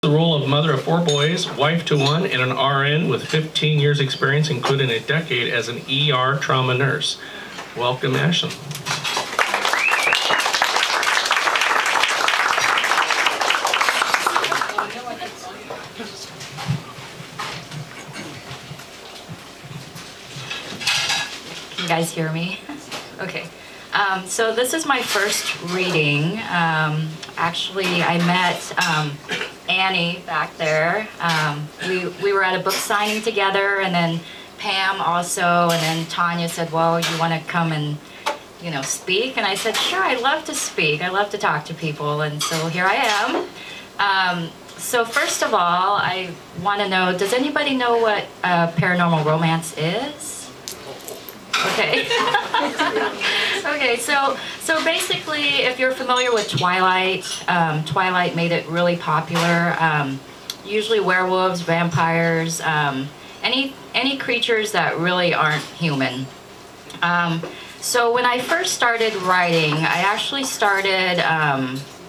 The role of mother of 4 boys, wife to 1, and an RN with 15 years experience, including a decade as an ER trauma nurse. Welcome, Ashlyn. Can you guys hear me? Okay. So this is my first reading. Actually, I met Annie back there. We were at a book signing together, and then Pam also, and then Tanya said, well, you want to come and, you know, speak? And I said, sure, I love to speak. I love to talk to people, and so here I am. So first of all, I want to know, does anybody know what paranormal romance is? Okay. Okay, so basically, if you're familiar with Twilight, Twilight made it really popular. Usually werewolves, vampires, any creatures that really aren't human. So when I first started writing, I actually started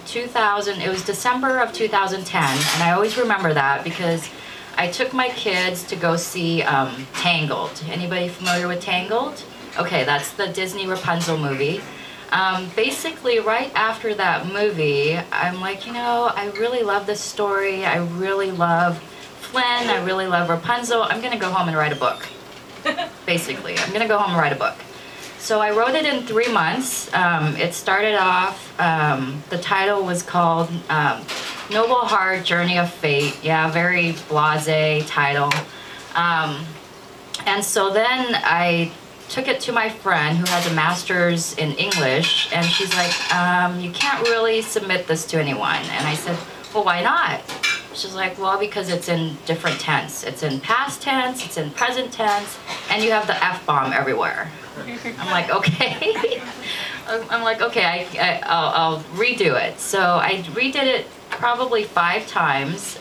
2000. It was December of 2010, and I always remember that because I took my kids to go see Tangled. Anybody familiar with Tangled? Okay, that's the Disney Rapunzel movie. Basically, right after that movie, I'm like, you know, I really love this story. I really love Flynn. I really love Rapunzel. I'm going to go home and write a book. Basically, I'm going to go home and write a book. So I wrote it in 3 months. It started off, the title was called Noble Heart, Journey of Fate. Yeah, very blasé title. And so then I took it to my friend who has a master's in English, and she's like, you can't really submit this to anyone. And I said, well, why not? She's like, well, because it's in different tense. It's in past tense, it's in present tense, and you have the F-bomb everywhere. I'm like, okay. I'm like, okay, I'll redo it. So I redid it probably 5 times,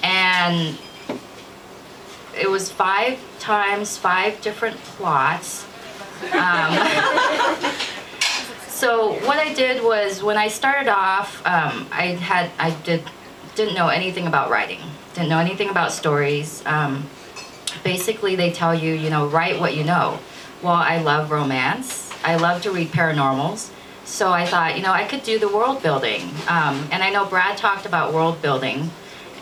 and it was 5 times 5 different plots. So what I did was, when I started off, I didn't know anything about writing, didn't know anything about stories. Basically, they tell you, you know, write what you know. Well, I love romance. I love to read paranormals. So I thought, you know, I could do the world building. And I know Brad talked about world building.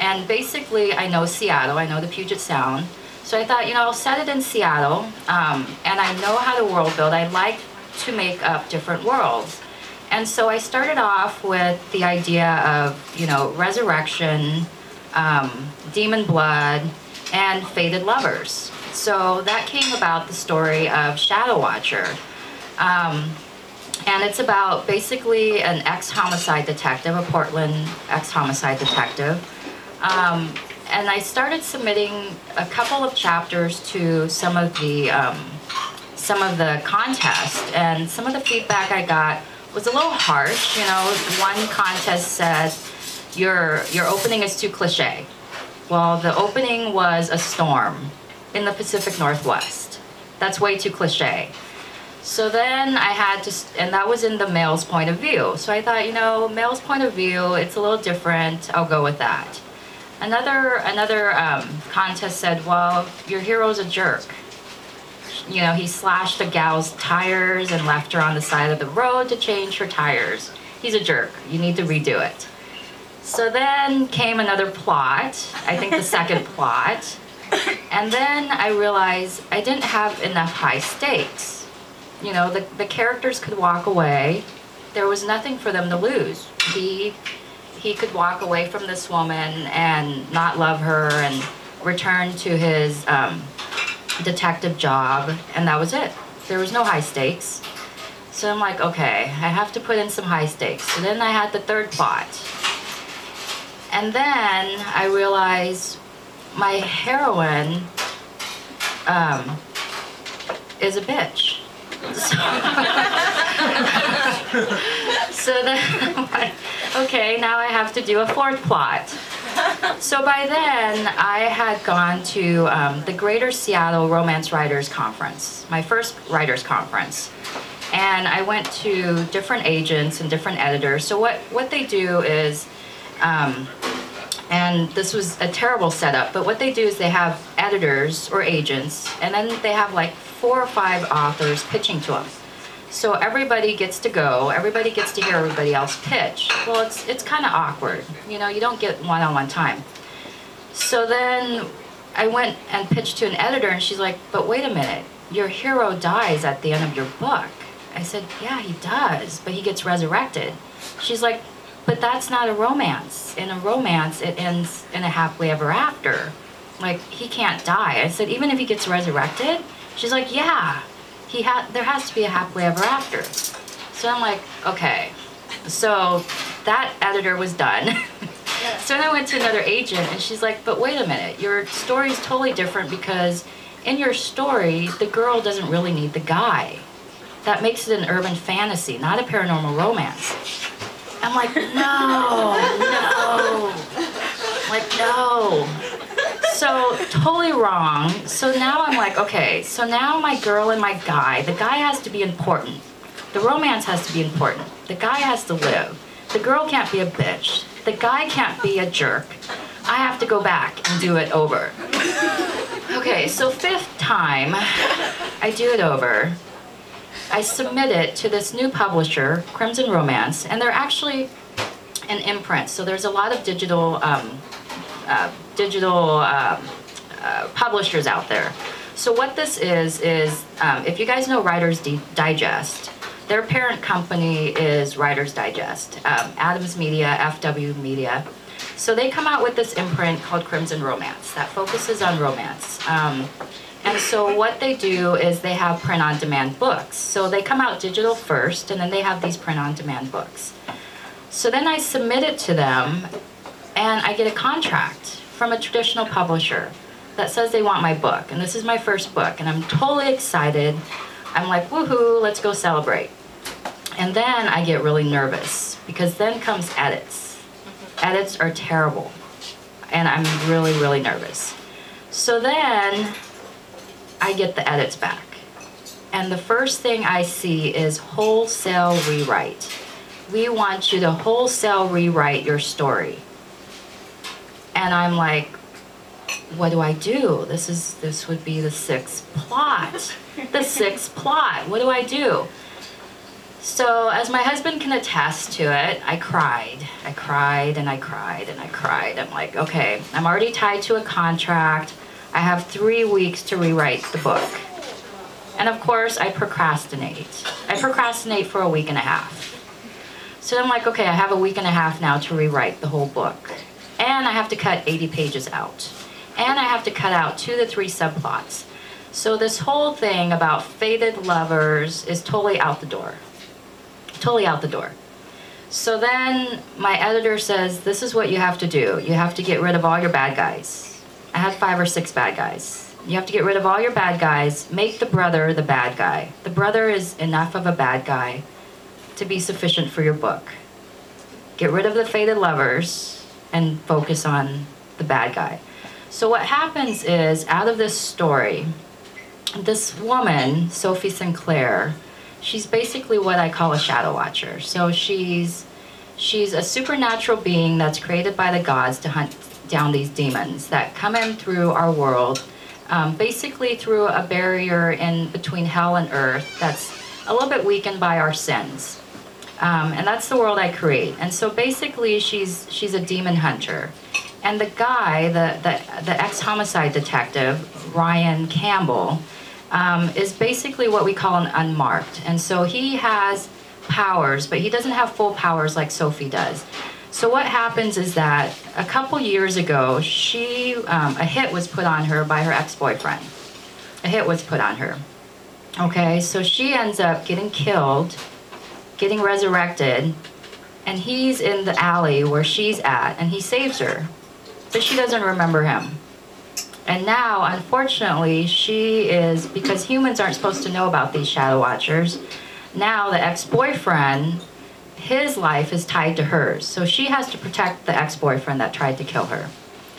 And basically, I know Seattle. I know the Puget Sound. So I thought, you know, I'll set it in Seattle. And I know how to world build. I like to make up different worlds. And so I started off with the idea of, you know, resurrection, demon blood, and fated lovers. So that came about the story of Shadow Watcher. And it's about basically an ex-homicide detective, a Portland ex-homicide detective. And I started submitting a couple of chapters to some of the contests, and some of the feedback I got was a little harsh. You know, one contest said, your opening is too cliche. Well, the opening was a storm in the Pacific Northwest. That's way too cliche. So then I had to, and that was in the male's point of view. So I thought, you know, male's point of view, it's a little different. I'll go with that. Another contest said, well, your hero's a jerk. You know, he slashed a gal's tires and left her on the side of the road to change her tires. He's a jerk. You need to redo it. So then came another plot, I think the second plot. And then I realized I didn't have enough high stakes. You know, the characters could walk away. There was nothing for them to lose. He could walk away from this woman and not love her and return to his detective job, and that was it. There was no high stakes. So I'm like, okay, I have to put in some high stakes. So then I had the third plot. And then I realized my heroine is a bitch. So then I'm like, okay, now I have to do a 4th plot. So by then, I had gone to the Greater Seattle Romance Writers Conference, my first writers conference. And I went to different agents and different editors. So what they do is And this was a terrible setup, but what they do is they have editors or agents, and then they have like 4 or 5 authors pitching to them. So everybody gets to go, everybody gets to hear everybody else pitch. Well, it's kind of awkward, you know, you don't get one-on-one time. So then I went and pitched to an editor, and she's like, but wait a minute, your hero dies at the end of your book. I said, yeah, he does, but he gets resurrected. She's like, but that's not a romance. In a romance, it ends in a happily ever after. Like, he can't die. I said, even if he gets resurrected? She's like, yeah, there has to be a happily ever after. So I'm like, okay. So that editor was done. So then I went to another agent, and she's like, but wait a minute, your story's totally different because in your story, the girl doesn't really need the guy. That makes it an urban fantasy, not a paranormal romance. I'm like, no. Like, no. So totally wrong. So now I'm like, okay, so now my girl and my guy, the guy has to be important. The romance has to be important. The guy has to live. The girl can't be a bitch. The guy can't be a jerk. I have to go back and do it over. Okay, so 5th time, I do it over. I submit it to this new publisher, Crimson Romance, and they're actually an imprint. So there's a lot of digital publishers out there. So what this is if you guys know Writer's Digest, their parent company is Writer's Digest, Adams Media, FW Media. So they come out with this imprint called Crimson Romance that focuses on romance. And so what they do is they have print-on-demand books. So they come out digital first, and then they have these print-on-demand books. So then I submit it to them, and I get a contract from a traditional publisher that says they want my book. And this is my first book, and I'm totally excited. I'm like, woohoo, let's go celebrate. And then I get really nervous, because then comes edits. Edits are terrible, and I'm really, really nervous. So then I get the edits back. And the first thing I see is wholesale rewrite. We want you to wholesale rewrite your story. And I'm like, what do I do? This would be the 6th plot. The 6th plot. What do I do? So as my husband can attest to it, I cried. I cried and I cried and I cried. I'm like, okay, I'm already tied to a contract. I have 3 weeks to rewrite the book. And of course, I procrastinate. I procrastinate for a week and a half. So I'm like, okay, I have a week and a half now to rewrite the whole book. And I have to cut 80 pages out. And I have to cut out 2 to 3 subplots. So this whole thing about fated lovers is totally out the door. Totally out the door. So then my editor says, this is what you have to do. You have to get rid of all your bad guys. I had 5 or 6 bad guys. You have to get rid of all your bad guys, make the brother the bad guy. The brother is enough of a bad guy to be sufficient for your book. Get rid of the fated lovers and focus on the bad guy. So what happens is, out of this story, this woman, Sophie Sinclair, she's basically what I call a shadow watcher. So she's a supernatural being that's created by the gods to hunt down these demons that come in through our world, basically through a barrier in between hell and earth that's a little bit weakened by our sins. And that's the world I create. And so basically she's a demon hunter. And the guy, the ex-homicide detective, Ryan Campbell, is basically what we call an unmarked. And so he has powers, but he doesn't have full powers like Sophie does. So what happens is that a couple years ago, a hit was put on her by her ex-boyfriend. A hit was put on her. Okay, so she ends up getting killed, getting resurrected, and he's in the alley where she's at, and he saves her. But she doesn't remember him. And now, unfortunately, she is, because humans aren't supposed to know about these shadow watchers, now the ex-boyfriend, his life is tied to hers. So she has to protect the ex-boyfriend that tried to kill her.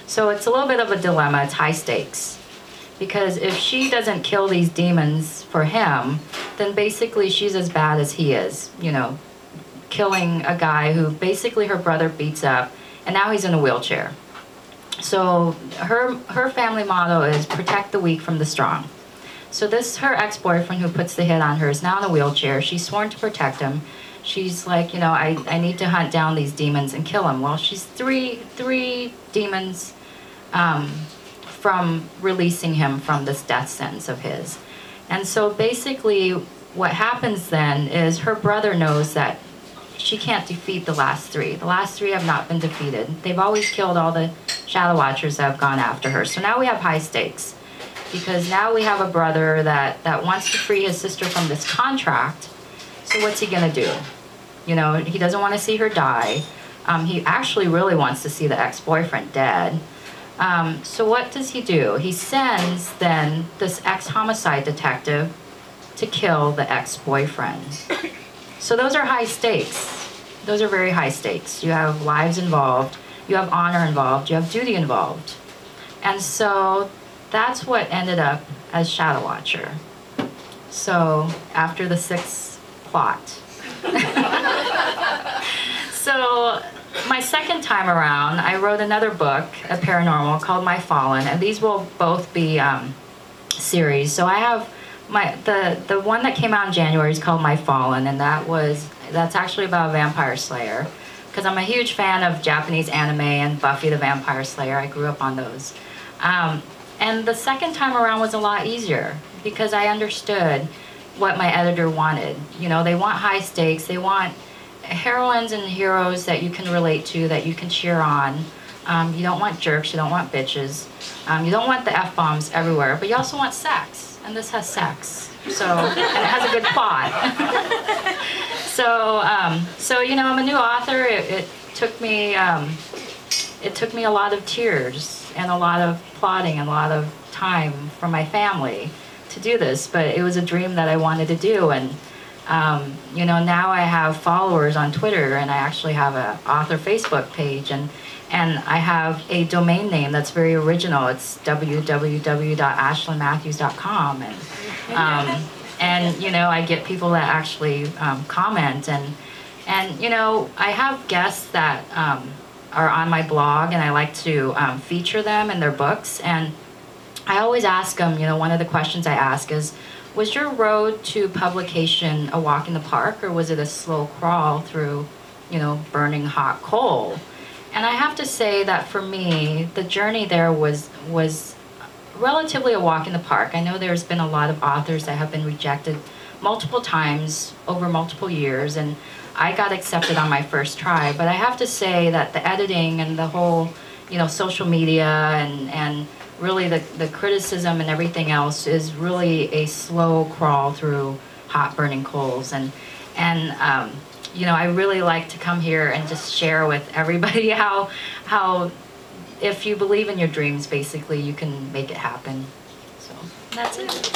So it's a little bit of a dilemma. It's high stakes. Because if she doesn't kill these demons for him, then basically she's as bad as he is. You know, killing a guy who basically her brother beats up, and now he's in a wheelchair. So her family motto is protect the weak from the strong. So this, her ex-boyfriend who puts the hit on her is now in a wheelchair. She's sworn to protect him. She's like, you know, I need to hunt down these demons and kill them. Well, she's three demons from releasing him from this death sentence of his. And so basically what happens then is her brother knows that she can't defeat the last three. The last three have not been defeated. They've always killed all the Shadow Watchers that have gone after her. So now we have high stakes, because now we have a brother that wants to free his sister from this contract. So what's he gonna do? You know, he doesn't want to see her die. He actually really wants to see the ex-boyfriend dead. So what does he do? He sends then this ex-homicide detective to kill the ex-boyfriend. So those are high stakes. Those are very high stakes. You have lives involved, you have honor involved, you have duty involved. And so that's what ended up as Shadow Watcher. So after the sixth plot. So my second time around, I wrote another book, a paranormal, called My Fallen, and these will both be series. So I have the one that came out in January is called My Fallen, and that's actually about a vampire slayer, because I'm a huge fan of Japanese anime and Buffy the Vampire Slayer. I grew up on those. And the second time around was a lot easier, because I understood what my editor wanted. You know, they want high stakes, they want heroines and heroes that you can relate to, that you can cheer on. You don't want jerks, you don't want bitches. You don't want the F-bombs everywhere, but you also want sex, and this has sex. So, and it has a good plot. So you know, I'm a new author. It took me a lot of tears and a lot of plotting and a lot of time from my family to do this, but it was a dream that I wanted to do. And you know, now I have followers on Twitter, and I actually have an author Facebook page, and I have a domain name that's very original. It's www.ashlynmathews.com, and you know, I get people that actually comment, and you know, I have guests that are on my blog, and I like to feature them in their books. And I always ask them, you know, one of the questions I ask is, was your road to publication a walk in the park, or was it a slow crawl through, you know, burning hot coal? And I have to say that for me, the journey there was relatively a walk in the park. I know there's been a lot of authors that have been rejected multiple times over multiple years, and I got accepted on my first try. But I have to say that the editing and the whole, you know, social media and really the criticism and everything else is really a slow crawl through hot burning coals. And you know, I really like to come here and just share with everybody how if you believe in your dreams, basically you can make it happen. So that's it.